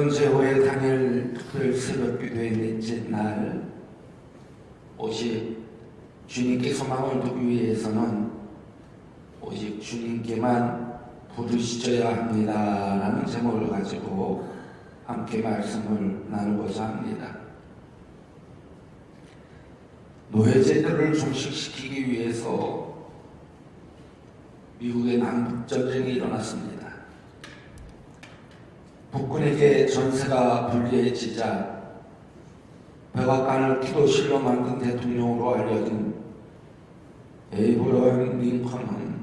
성전 제호의 당일 특별 새벽 기도의 넷째 날, 오직 주님께 소망을 두기 위해서는 오직 주님께만 부르짖어야 합니다라는 제목을 가지고 함께 말씀을 나누고자 합니다. 노예제도를 종식시키기 위해서 미국의 남북전쟁이 일어났습니다. 북군에게 전세가 불리해지자 백악관을 기도실로 만든 대통령으로 알려진 에이브러임 링컨은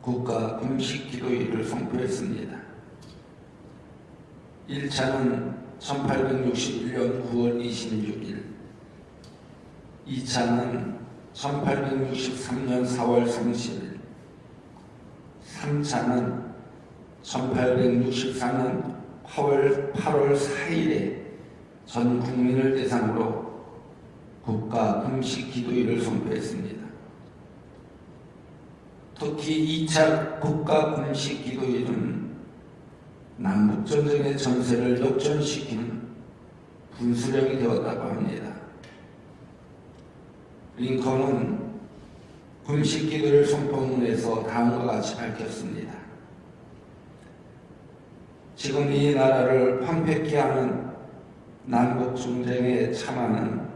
국가 금식 기도일을 선포했습니다. 1차는 1861년 9월 26일, 2차는 1863년 4월 30일, 3차는 1864년 8월 4일에 전 국민을 대상으로 국가 금식 기도일을 선포했습니다. 특히 2차 국가 금식 기도일은 남북전쟁의 전세를 역전시키는 분수령이 되었다고 합니다. 링컨은 금식 기도일 선포문에서 다음과 같이 밝혔습니다. 지금 이 나라를 황폐케 하는 남북전쟁의 참화는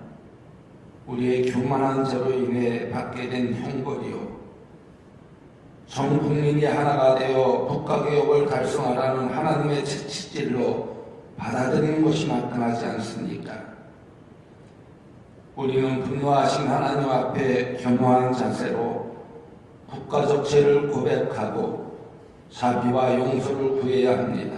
우리의 교만한 죄로 인해 받게 된 형벌이요, 전 국민이 하나가 되어 국가개혁을 달성하라는 하나님의 채찍질로 받아들이는 것이 마땅하지 않습니까? 우리는 분노하신 하나님 앞에 겸허한 자세로 국가적 죄를 고백하고 자비와 용서를 구해야 합니다.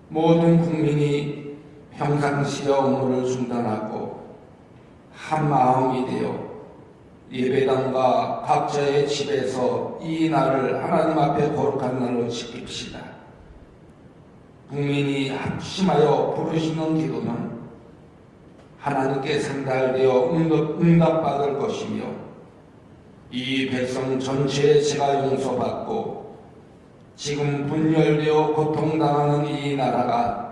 모든 국민이 평상시의 업무를 중단하고 한 마음이 되어 예배당과 각자의 집에서 이 날을 하나님 앞에 거룩한 날로 지킵시다. 국민이 합심하여 부르시는 기도는 하나님께 상달되어 응답받을 것이며 이 백성 전체의 죄가 용서받고 지금 분열되어 고통당하는 이 나라가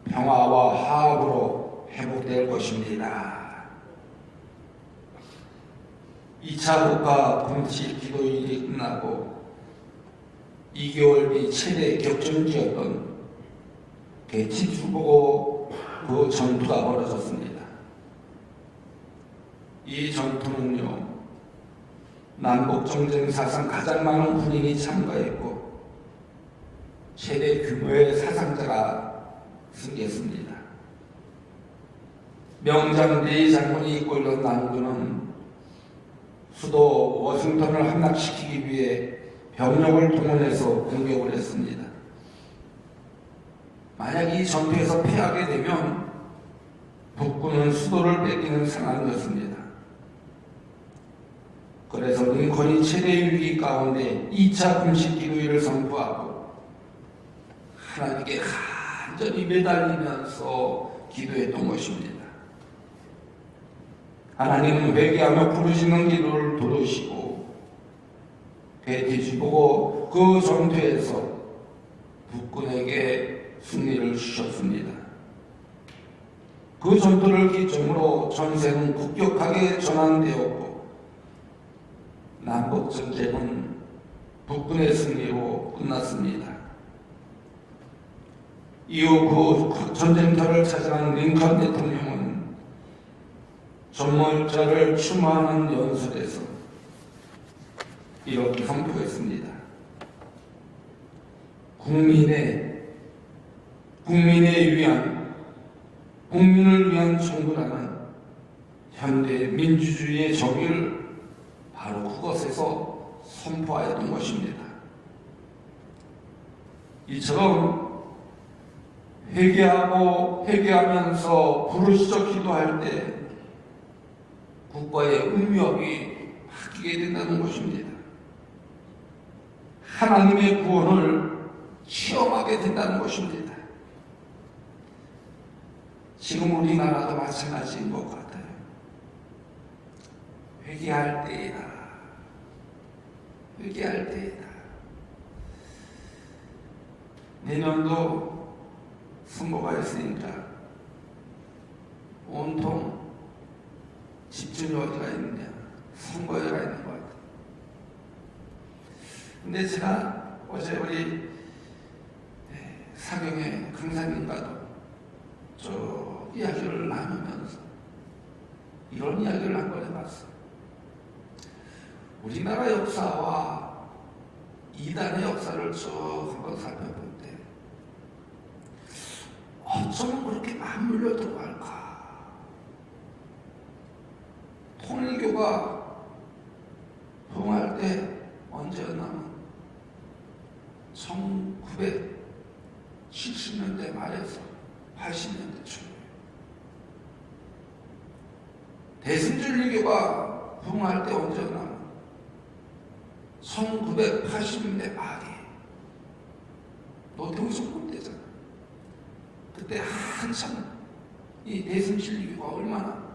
평화와 화합으로 회복될 것입니다. 2차 국가 금식 기도일이 끝나고 2개월 뒤 최대 격전지였던 개치주보고 그 전투가 벌어졌습니다. 이 전투는요, 남북전쟁 사상 가장 많은 군인이 참가했고 최대 규모의 사상자가 생겼습니다. 명장 레이 장군이 이끌던 남군은 수도 워싱턴을 함락시키기 위해 병력을 동원해서 공격을 했습니다. 만약 이 전투에서 패하게 되면 북군은 수도를 뺏기는 상황이었습니다. 그래서 링컨이 최대 위기 가운데 2차 금식 기도일을 선포하고 하나님께 간절히 매달리면서 기도했던 것입니다. 하나님은 회개하며 부르시는 기도를 들으시고 개치주보고 그 전투에서 북군에게 승리를 주셨습니다. 그 전투를 기점으로 전세는 급격하게 전환되었고 남북전쟁은 북군의 승리로 끝났습니다. 이후 그 전쟁터를 찾아간 링컨 대통령은 전몰자를 추모하는 연설에서 이렇게 선포했습니다. 국민을 위한 정부라는 현대 민주주의의 정의를 바로 그것에서 선포하였던 것입니다. 이처럼 회개하면서 부르짖어 기도할 때 국가의 운명이 바뀌게 된다는 것입니다. 하나님의 구원을 체험하게 된다는 것입니다. 지금 우리나라도 마찬가지인 것 같아요. 회개할 때이다. 내년도 선거가 있으니까 온통 집중이 어디가 있느냐, 선거에가 있는 것 같아요. 근데 제가 어제 우리 사경의 강사님과도 저 이야기를 나누면서 이런 이야기를 한번 해봤어요. 우리나라 역사와 이단의 역사를 쭉 한번 살펴볼 때 어쩌면 그렇게 맞물려 들어갈까? 통일교가 부흥할 때 언제였냐면 1970년대 말에서 80년대 초. 대승준리교가 부흥할 때 언제였냐면 1980년대 말이 노태우 정권 때잖아. 그때 한참 이 대승진리교가 얼마나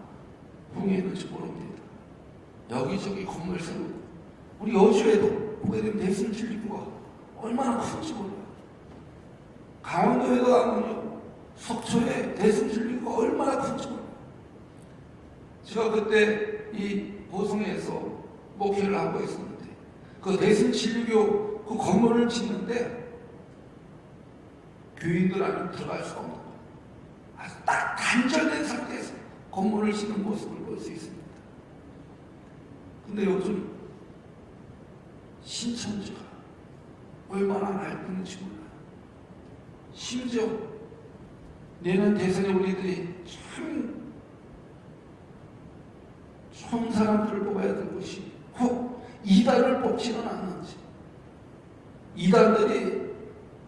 부흥했는지 모릅니다. 여기저기 건물 세우고, 우리 여주에도 보게 되면 대승진리교가 얼마나 큰지 몰라요. 강원도에도 가면요, 속초에 대승진리교가 얼마나 큰지 몰라요. 제가 그때 이 보성에서 목회를 하고 있었는데 그 대승진리교 그 건물을 짓는데 교인들 안에 들어갈 수가 없는 거예요. 아주 딱 단절된 상태에서 건물을 짓는 모습을 볼 수 있습니다. 근데 요즘 신천지가 얼마나 넓은지 몰라요. 심지어 내년 대선에 우리들이 참 좋은 사람들을 뽑아야 될 것이 혹 이단을 뽑지는 않는지, 이단들이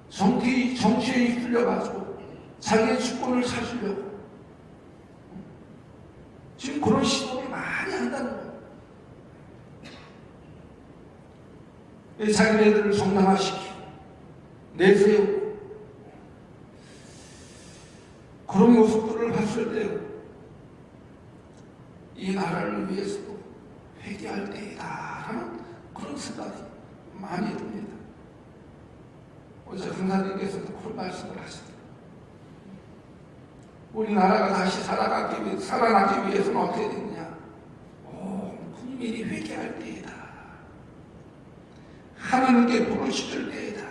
정치에 이끌려가지고 자기의 주권을 찾으려고 지금 그런 시도를 많이 한다는 거예요. 자기네들을 정당화시키고 내세우고 그런 모습들을 봤을 때 이 나라를 위해서도 회개할 때이다라는 그런 생각이 많이 듭니다. 어제 강사님께서도 그런 말씀을 하시더라고요. 우리나라가 다시 살아나기 위해서는 어떻게 되느냐? 국민이 회개할 때이다. 하나님께 부르짖을 때이다.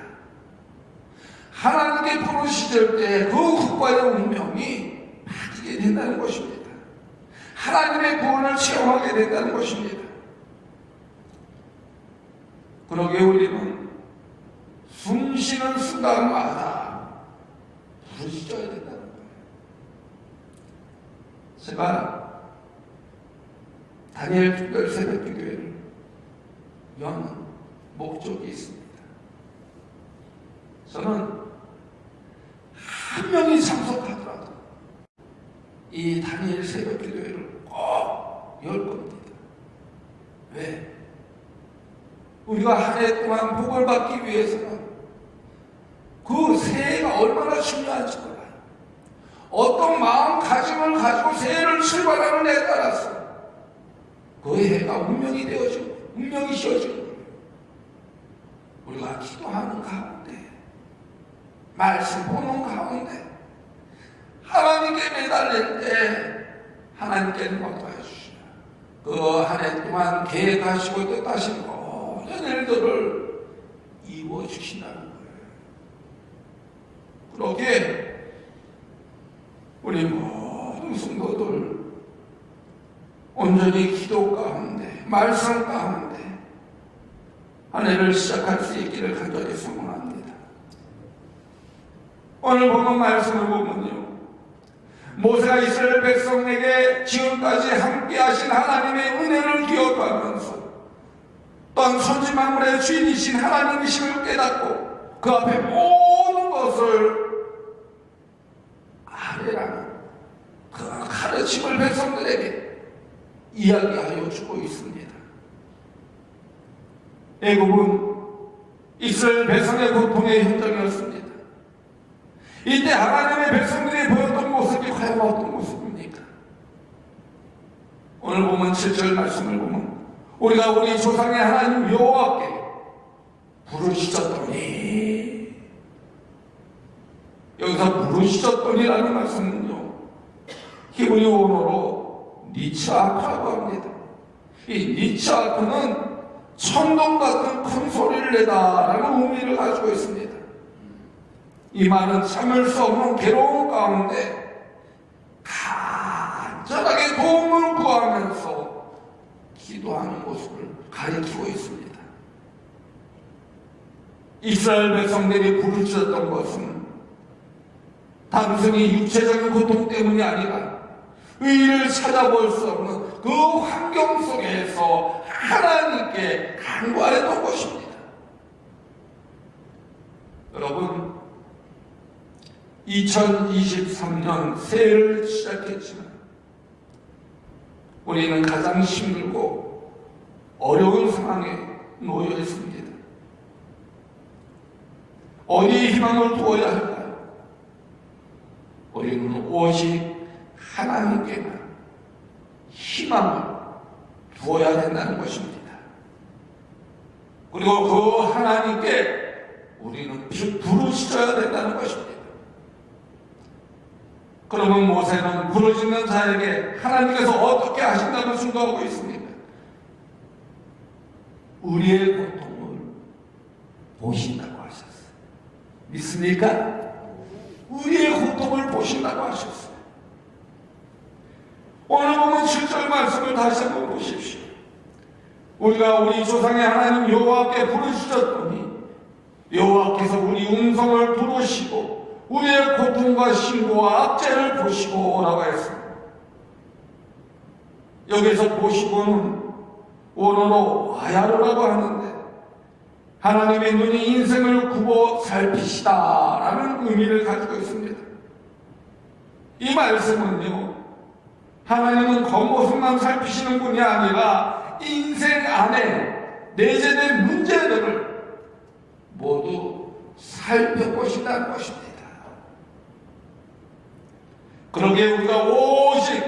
하나님께 부르짖을 때 그 국가의 운명이 바뀌게 된다는 것입니다. 하나님의 구원을 체험하게 된다는 것입니다. 그러기에 우리는 숨쉬는 순간마다 부르짖어야 된다는 거예요. 제가 다니엘 특별 새벽기도회를 여는 목적이 있습니다. 저는 한 명이 참석하더라도 이 다니엘 새벽기도회를 꼭 열 겁니다. 왜? 우리가 한 해 동안 복을 받기 위해서는 그 새해가 얼마나 중요한지 몰라요. 어떤 마음가짐을 가지고 새해를 출발하는 데에 따라서 그 해가 운명이 되어지고 운명이 씌워지는 거예요. 우리가 기도하는 가운데, 말씀 보는 가운데 하나님께 매달릴 때 하나님께는 어떠해 주시나 그 한 해 동안 계획하시고 뜻하신 모든 일들을 이루어 주신다는 거예요. 그러기에 우리 모든 성도들 온전히 기도 가운데, 말씀 가운데 한 해를 시작할 수 있기를 간절히 소망합니다. 오늘 보는 말씀을 보면요, 모세가 이스라엘 백성에게 지금까지 함께 하신 하나님의 은혜를 기억하면서 또한 천지만물의 주인이신 하나님이심을 깨닫고 그 앞에 모든 것을 아뢰라는 그 가르침을 백성들에게 이야기하여 주고 있습니다. 애굽은 이스라엘 백성의 고통의 현장이었습니다. 이때 하나님의 백성들이 보였던 모습이 과연 어떤 모습입니까? 오늘 보면 7절 말씀을 보면 우리가 우리 조상의 하나님 여호와께 부르짖었더니 여기서 부르시졌더니라는 말씀은요, 히브리 원어로 니츠아크라고 합니다. 이 니츠아크는 천둥 같은 큰 소리를 내다라는 의미를 가지고 있습니다. 이 말은 참을 수 없는 괴로움 가운데 간절하게 도움을 구하면서 기도하는 모습을 가리키고 있습니다. 이스라엘 백성들이 부르짖었던 것은 단순히 육체적인 고통 때문이 아니라 의의를 찾아볼 수 없는 그 환경 속에서 하나님께 간구하였던 것입니다. 여러분, 2023년 새해를 시작했지만 우리는 가장 힘들고 어려운 상황에 놓여 있습니다. 어디에 희망을 두어야 할까요? 우리는 오직 하나님께만 희망을 두어야 된다는 것입니다. 그리고 그 하나님께 우리는 부르짖어야 된다는 것입니다. 그러면 모세는 부르짖는 자에게 하나님께서 어떻게 하신다고 증거하고 있습니다. 우리의 고통을 보신다고 하셨어요. 믿습니까? 우리의 고통을 보신다고 하셨어요. 오늘 보면 7절 말씀을 다시 한번 보십시오. 우리가 우리 조상의 하나님 여호와께 부르짖었더니 여호와께서 우리 음성을 들으시고 우리의 고통과 신고와 악죄를 보시고 라고 했습니다. 여기서 보시고는 원어로 와야르라고 하는데 하나님의 눈이 인생을 굽어 살피시다라는 의미를 가지고 있습니다. 이 말씀은요, 하나님은 겉모습만 살피시는 분이 아니라 인생 안에 내재된 문제들을 모두 살펴보신다는 것입니다. 그러기에 우리가 오직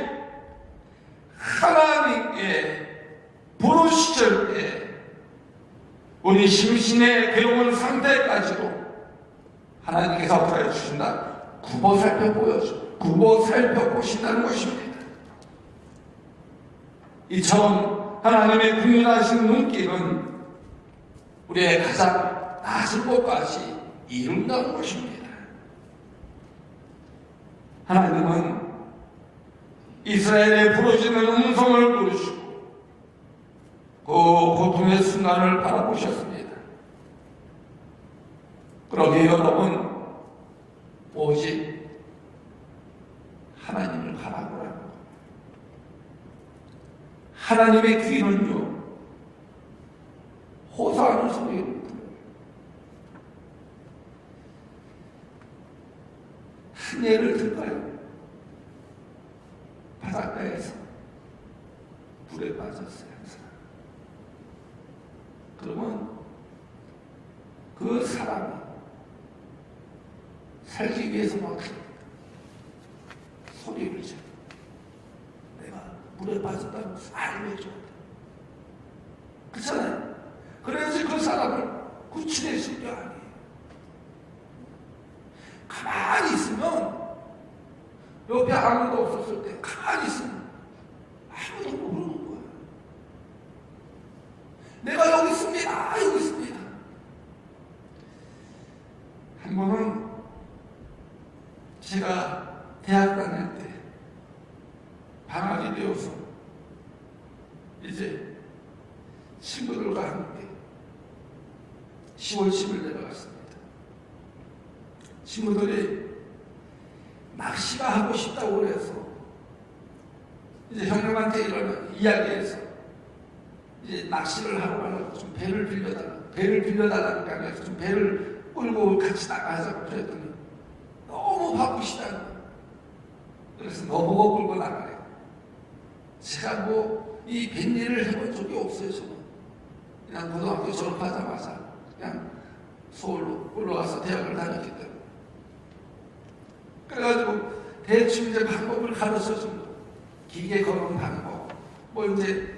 하나님께 부르짖을 때 우리 심신의 괴로운 상태까지도 하나님께서 허락해 주신다. 굽어 살펴보신다는 것입니다. 이처럼 하나님의 국민하신 눈길은 우리의 가장 낮은 곳까지 이룬다는 것입니다. 하나님은 이스라엘의 부르짖는 음성을 들으시고 그 고통의 순간을 바라보셨습니다. 그러기에 여러분, 오직 하나님을 바라보라는 것. 하나님의 귀는요, 호소하는 소리를 들어요. 한 예를 들까요? 바닷가에서 불에 빠졌어요. 그러면 그 사람이 살기 위해서 막 소리를 쳐. 내가 물에 빠졌다는 것을 알려줘야 돼. 그렇잖아요. 그래야지 그 사람을 구출해 줄 게 아니에요. 가만히 있으면, 옆에 아무도 없었을 때 가만히 있으면 아무도 모르는 거야. 내가 여기 있습니다. 여기 있습니다. 한 번은 제가 대학 다닐 때 방학이 되어서 이제 친구들과 함께 10월 10일 내려갔습니다. 친구들이 낚시가 하고 싶다고 그래서 이제 형님한테 이런 이야기해서 이제 낚시를 하러 가려고 좀 배를 빌려달라니까 그래서 좀 배를 끌고 같이 나가자고 그랬더니 너무 바쁘시다는 거예요. 그래서 너보고 끌고 나가래요. 제가 뭐 이 뱃일을 해본 적이 없어요. 저는 그냥 고등학교 졸업하자마자 그냥 서울로 올라와서 대학을 다녔기 때문에, 그래가지고 대충 이제 방법을 가르쳐 준 거, 기계 거는 방법, 뭐 이제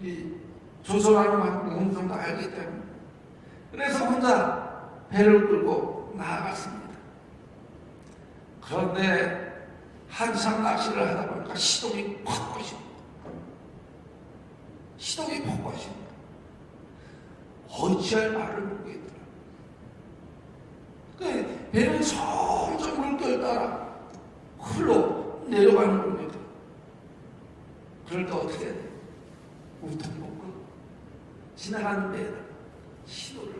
이 조절하는 방법 어느 정도 알기 때문에, 그래서 혼자 배를 끌고 나아갔습니다. 그런데 한참 낚시를 하다 보니까 시동이 퍽 꺼집니다. 시동이 퍽 꺼집니다. 어찌할 말을 모르겠더라. 배는 점점 물결 따라 흘러 내려가는 겁니다. 그럴 때 어떻게 해야 돼? 우통복고 지나가는 배에다 신호를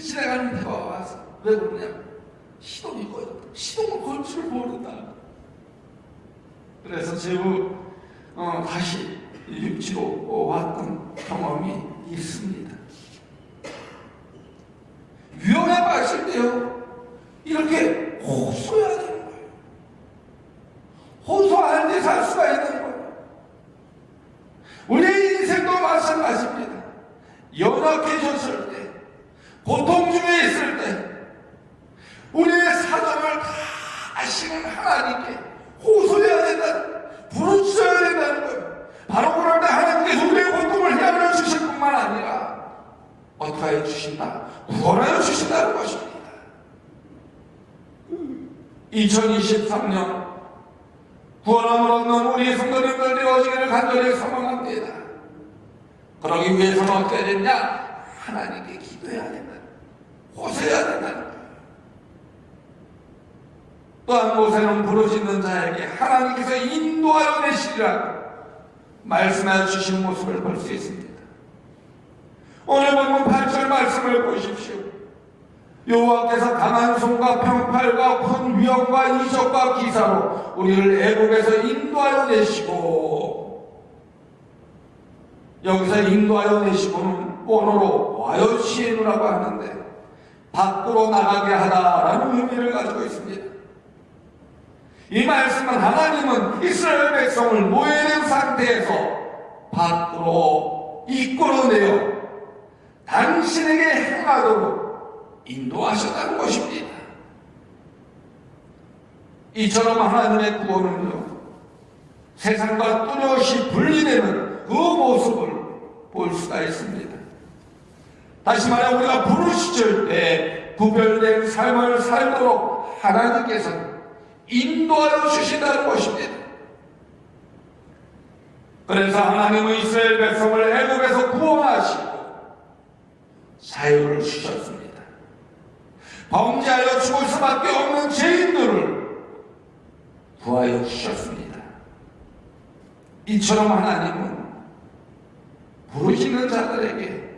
지나가는 배가 와서 왜 그러냐? 시동이 꺼졌다. 시동을 걸 줄 모른다. 그래서 제후 다시 육지로 왔던 경험이 있습니다. 위험에 빠질 때요, 이렇게 호소해야 되는 거예요. 호소할 때 살 수가 있는 거예요. 우리의 인생도 마찬가지입니다. 연약해졌을 때, 고통 중에 있을 때, 우리의 사정을 다 아시는 하나님께 호소해야 된다는, 부르짖어야 된다는 거예요. 바로 그럴 때 하나님께서 우리의 고통을 헤아려 주실 뿐만 아니라 어떻게 하여 주신다? 구원하여 주신다는 것입니다. 2023년 구원함을 얻는 우리 성도님들 되어지기를 간절히 소망합니다. 그러기 위해서는 어떻게 해야 되냐? 하나님께 기도해야 된다. 호소해야 된다는 거예요. 또한 모세는 부르짖는 자에게 하나님께서 인도하여 내시리라고 말씀하여 주신 모습을 볼 수 있습니다. 오늘 본문 8절 말씀을 보십시오. 여호와께서 강한 손과 평팔과 큰 위엄과 이적과 기사로 우리를 애국에서 인도하여 내시고, 여기서 인도하여 내시고는 원어로 와여 시에누라고 하는데 밖으로 나가게 하다라는 의미를 가지고 있습니다. 이 말씀은 하나님은 이스라엘 백성을 노예된 상태에서 밖으로 이끌어내어 당신에게 행하도록 인도하셨다는 것입니다. 이처럼 하나님의 구원은요, 세상과 뚜렷이 분리되는 그 모습을 볼 수가 있습니다. 다시 말해 우리가 부르짖을 때 구별된 삶을 살도록 하나님께서 인도하여 주신다는 것입니다. 그래서 하나님은 이스라엘 백성을 애굽에서 구원하시고 자유를 주셨습니다. 범죄하여 죽을 수밖에 없는 죄인들을 구하여 주셨습니다. 이처럼 하나님은 부르짖는 자들에게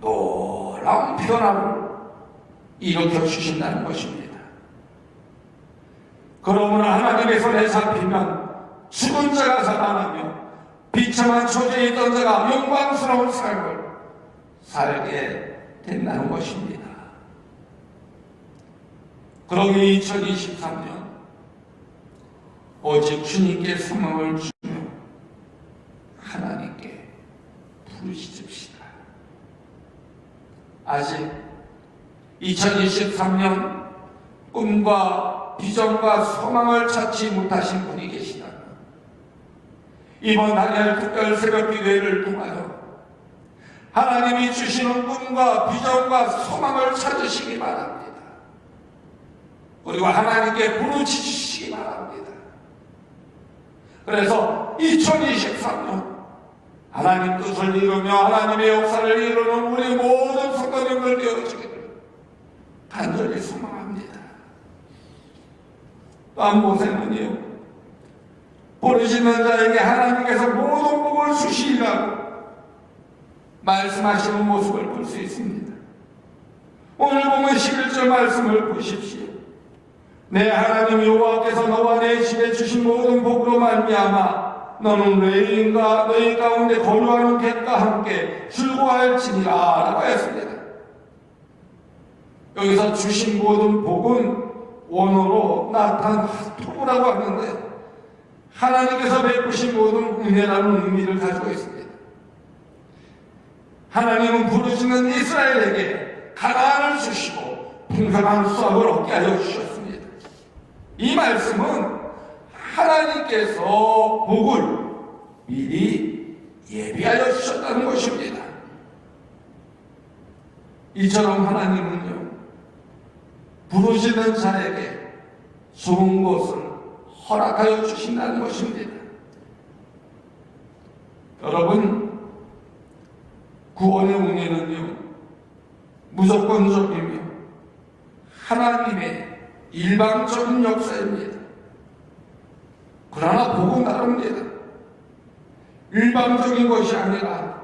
놀라운 변화를 일으켜 주신다는 것입니다. 그러므로 하나님의 손에 잡히면 죽은 자가 살아나며 비참한 처지에 있던 자가 영광스러운 삶을 살게 된다는 것입니다. 그러기 2023년 오직 주님께 소망을 주며 하나님께 부르짖읍시다. 아직 2023년 꿈과 비전과 소망을 찾지 못하신 분이 계시다면 이번 다니엘 특별 새벽 기도회를 통하여 하나님이 주시는 꿈과 비전과 소망을 찾으시기 바랍니다. 그리고 하나님께 부르짖으시기 바랍니다. 그래서 2023년 하나님 뜻을 이루며 하나님의 역사를 이루는 우리 모든 성도님들 되어지기를 간절히 소망합니다. 또한 모세는요, 부르짖는 자에게 하나님께서 모든 복을 주시리라고 말씀하시는 모습을 볼 수 있습니다. 오늘 보면 11절 말씀을 보십시오. 내 하나님 여호와께서 너와 내 집에 주신 모든 복으로 말미암아 너는 레위인과 너희 가운데 거류하는 객과 함께 즐거워할지니라 라고 했습니다. 여기서 주신 모든 복은 원어로 나타난 토부라고 하는데 하나님께서 베푸신 모든 은혜라는 의미를 가지고 있습니다. 하나님은 부르짖는 이스라엘에게 가나안을 주시고 풍성한 수확을 얻게 하여 주셨습니다. 이 말씀은 하나님께서 복을 미리 예비하여 주셨다는 것입니다. 이처럼 하나님은요, 부르시는 자에게 좋은 것을 허락하여 주신다는 것입니다. 여러분, 구원의 은혜는요, 무조건적이며 하나님의 일방적인 역사입니다. 그러나 복은 다릅니다. 일방적인 것이 아니라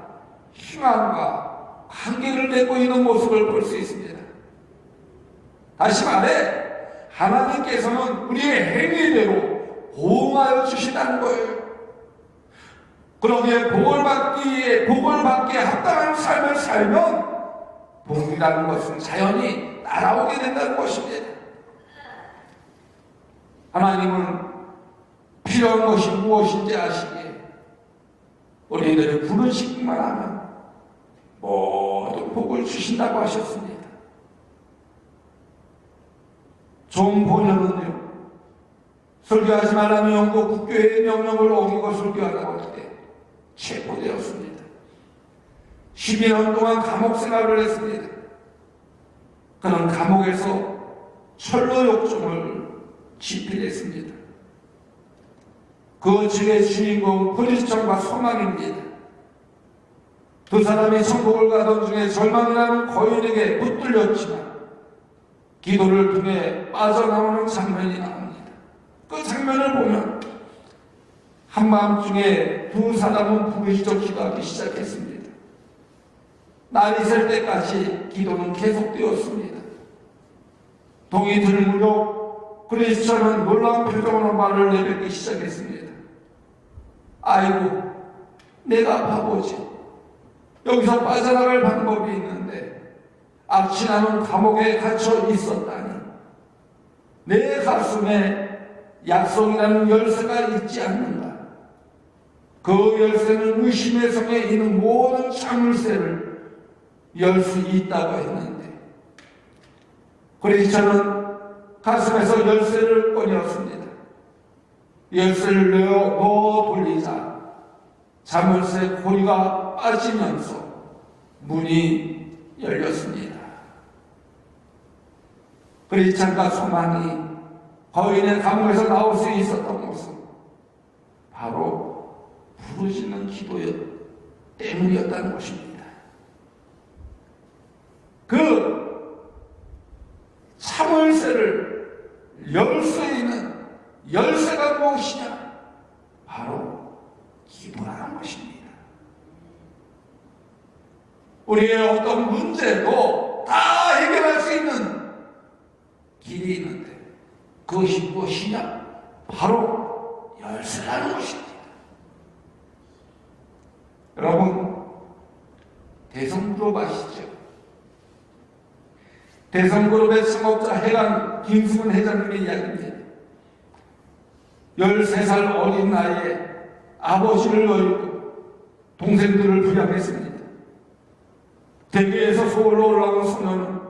희망과 관계를 맺고 있는 모습을 볼 수 있습니다. 다시 말해, 하나님께서는 우리의 행위대로 보응하여 주신다는 거예요. 그러기에 복을 받기에 합당한 삶을 살면 복이라는 것은 자연히 따라오게 된다는 것입니다. 하나님은 필요한 것이 무엇인지 아시기에 우리들을 부르시기만 하면 모든 복을 주신다고 하셨습니다. 종 본연은요, 설교하지 말라는 영국 국교회의 명령을 어기고 설교하다고 할 때 체포되었습니다. 12년 동안 감옥 생활을 했습니다. 그는 감옥에서 철로 욕종을 집필했습니다. 그 책의 주인공 프리스천과 소망입니다. 두 사람이 천국을 가던 중에 절망이라는 거인에게 붙들렸지만 기도를 통해 빠져나오는 장면이 나옵니다. 그 장면을 보면 한밤중에 두 사람은 부르짖어 기도하기 시작했습니다. 날이 셀 때까지 기도는 계속되었습니다. 동이 들무렵 크리스천은 놀라운 표정으로 말을 내뱉기 시작했습니다. 아이고, 내가 바보지. 여기서 빠져나갈 방법이 있는데 악취나는 감옥에 갇혀 있었다니. 내 가슴에 약속이라는 열쇠가 있지 않는가. 그 열쇠는 의심의 성에 있는 모든 자물쇠를 열 수 있다고 했는데 크리스천은 가슴에서 열쇠를 꺼내었습니다. 열쇠를 넣어 돌리자 자물쇠 고리가 빠지면서 문이 열렸습니다. 크리스천과 소망이 거인의 감옥에서 나올 수 있었던 것은 바로 부르짖는 기도 때문이었다는 것입니다. 그 자물쇠를 열 수 있는 열쇠가 무엇이냐? 바로 기도라는 것입니다. 우리의 어떤 문제도 다 해결할 수 있는 길이 있는데 그것이 무엇이냐? 바로 열쇠라는 것입니다. 여러분, 대성그룹 아시죠? 대성그룹의 창업자 해강 김수근 회장님의 이야기입니다. 13살 어린 나이에 아버지를 여의고 동생들을 부양했습니다. 대구에서 서울로 올라온 소녀는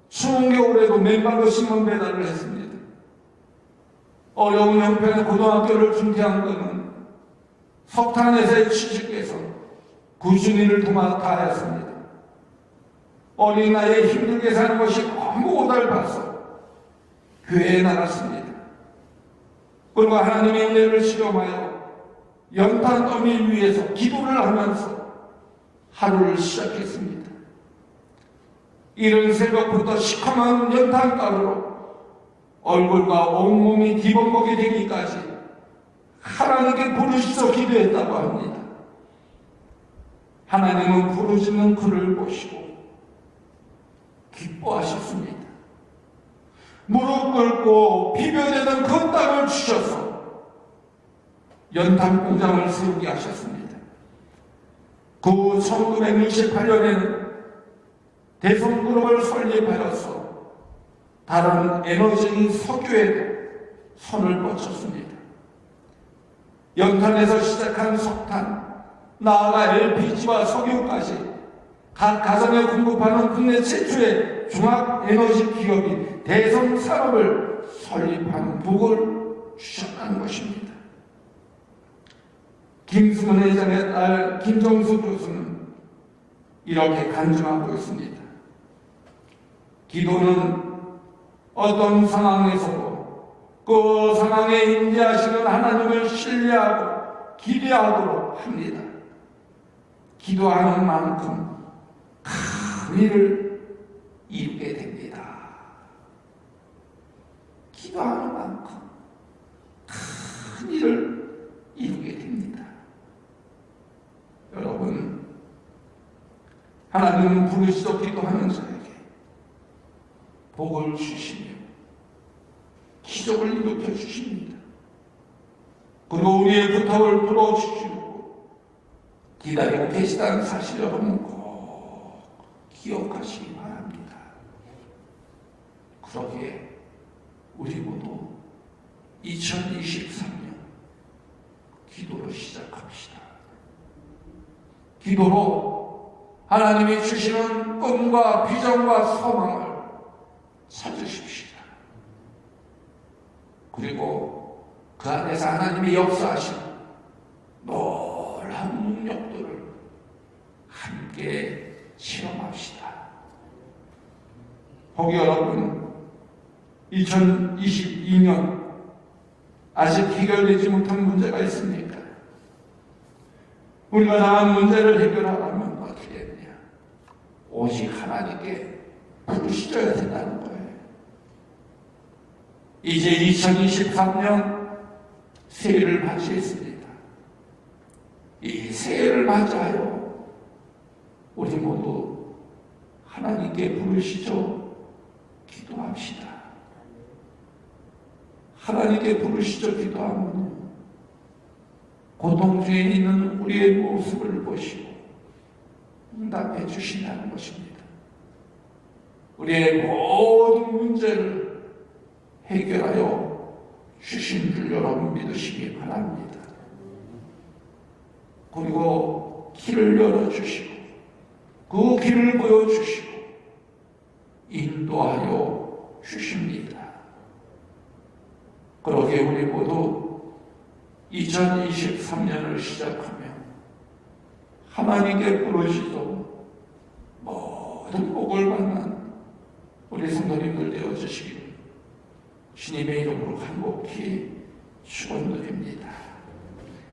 추운 겨울에도 맨발로 신문 배달을 했습니다. 어려운 형편의 고등학교를 중퇴한 그는 석탄회사에 취직해서 꾸준히를 도맡아했습니다. 어린 나이에 힘들게 사는 것이 너무 고달파서 교회에 나갔습니다. 그리고 하나님의 은혜를 실험하여 연탄 더미 위에서 기도를 하면서 하루를 시작했습니다. 이른 새벽부터 시커먼 연탄가루로 얼굴과 온몸이 뒤범벅이 되기까지 하나님께 부르짖어 기도했다고 합니다. 하나님은 부르짖는 그를 보시고 기뻐하셨습니다. 무릎 꿇고 비벼대던 그 땅을 주셔서 연탄 공장을 세우게 하셨습니다. 그 1968년에는 대성그룹을 설립하여서 다른 에너지인 석유에도 손을 뻗쳤습니다. 연탄에서 시작한 석탄, 나아가 LPG와 석유까지 각 가정에 공급하는 국내 최초의 종합에너지 기업인 대성산업을 설립한 복을 주셨다는 것입니다. 김수근 회장의 딸 김정수 교수는 이렇게 간증하고 있습니다. 기도는 어떤 상황에서도 그 상황에 임재하시는 하나님을 신뢰하고 기대하도록 합니다. 기도하는 만큼 큰 일을 이루게 됩니다. 기도하는 만큼 큰 일을 이루게 됩니다. 여러분, 하나님은 부르시도 기도하는 자에게 복을 주시며 기적을 일으켜 주십니다. 그리고 우리의 부탁을 들어주시고 기다리고 계시다는 사실 여러분 꼭 기억하시기 바랍니다. 그러기에 우리 모두 2023년 기도로 시작합시다. 기도로 하나님이 주시는 꿈과 비전과 소망을 찾으십시다. 그리고 그 안에서 하나님이 역사하시는 놀라운 능력들을 함께 체험합시다. 혹 여러분, 2022년 아직 해결되지 못한 문제가 있습니까? 우리가 당한 문제를 해결하려면 어떻게 했냐? 오직 하나님께 부르셔야 된다는 거예요. 이제 2023년 새해를 맞이했습니다. 이 새해를 맞이하여 우리 모두 하나님께 부르시죠. 기도합시다. 하나님께 부르시죠. 기도하면 고통 중에 있는 우리의 모습을 보시고 응답해 주신다는 것입니다. 우리의 모든 문제를 해결하여 주신 줄 여러분 믿으시기 바랍니다. 그리고 길을 열어주시고 그 길을 보여주시고 인도하여 주십니다. 그러기에 우리 모두 2023년을 시작하며 하나님께 부르시도 모든 복을 받는 우리 성도님들 되어주시기를 주님의 이름으로 간곡히 축원드립니다.